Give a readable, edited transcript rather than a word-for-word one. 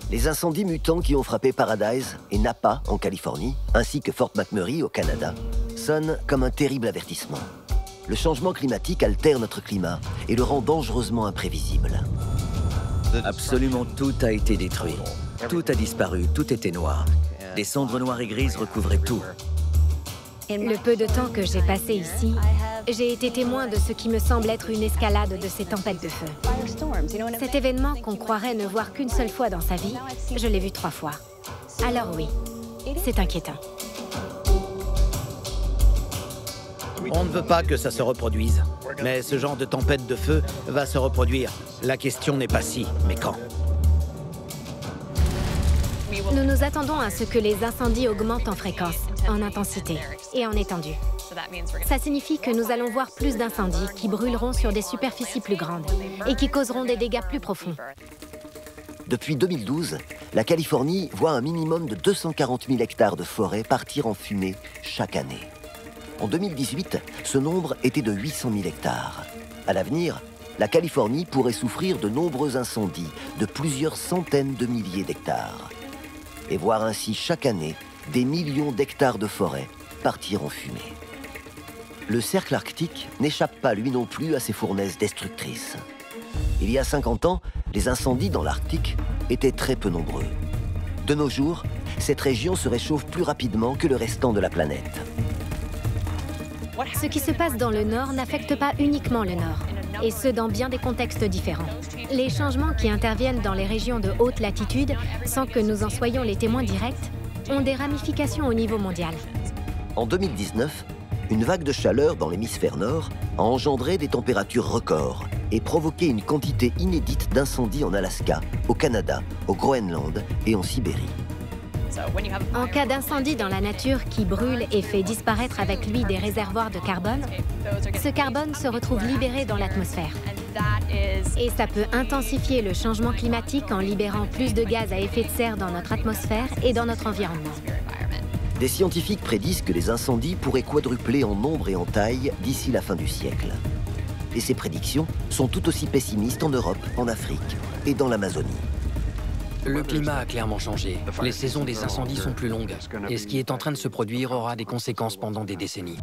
Les incendies mutants qui ont frappé Paradise et Napa en Californie, ainsi que Fort McMurray au Canada, sonnent comme un terrible avertissement. Le changement climatique altère notre climat et le rend dangereusement imprévisible. Absolument tout a été détruit. Tout a disparu, tout était noir. Des cendres noires et grises recouvraient tout. Le peu de temps que j'ai passé ici, j'ai été témoin de ce qui me semble être une escalade de ces tempêtes de feu. Cet événement qu'on croirait ne voir qu'une seule fois dans sa vie, je l'ai vu 3 fois. Alors oui, c'est inquiétant. On ne veut pas que ça se reproduise. Mais ce genre de tempête de feu va se reproduire. La question n'est pas si, mais quand. Nous nous attendons à ce que les incendies augmentent en fréquence, en intensité et en étendue. Ça signifie que nous allons voir plus d'incendies qui brûleront sur des superficies plus grandes et qui causeront des dégâts plus profonds. Depuis 2012, la Californie voit un minimum de 240 000 hectares de forêt partir en fumée chaque année. En 2018, ce nombre était de 800 000 hectares. À l'avenir, la Californie pourrait souffrir de nombreux incendies de plusieurs centaines de milliers d'hectares et voir ainsi chaque année des millions d'hectares de forêt partir en fumée. Le cercle arctique n'échappe pas lui non plus à ces fournaises destructrices. Il y a 50 ans, les incendies dans l'Arctique étaient très peu nombreux. De nos jours, cette région se réchauffe plus rapidement que le restant de la planète. Ce qui se passe dans le Nord n'affecte pas uniquement le Nord, et ce dans bien des contextes différents. Les changements qui interviennent dans les régions de haute latitude, sans que nous en soyons les témoins directs, ont des ramifications au niveau mondial. En 2019, une vague de chaleur dans l'hémisphère nord a engendré des températures records et provoqué une quantité inédite d'incendies en Alaska, au Canada, au Groenland et en Sibérie. En cas d'incendie dans la nature qui brûle et fait disparaître avec lui des réservoirs de carbone, ce carbone se retrouve libéré dans l'atmosphère. Et ça peut intensifier le changement climatique en libérant plus de gaz à effet de serre dans notre atmosphère et dans notre environnement. Des scientifiques prédisent que les incendies pourraient quadrupler en nombre et en taille d'ici la fin du siècle. Et ces prédictions sont tout aussi pessimistes en Europe, en Afrique et dans l'Amazonie. Le climat a clairement changé. Les saisons des incendies sont plus longues. Et ce qui est en train de se produire aura des conséquences pendant des décennies.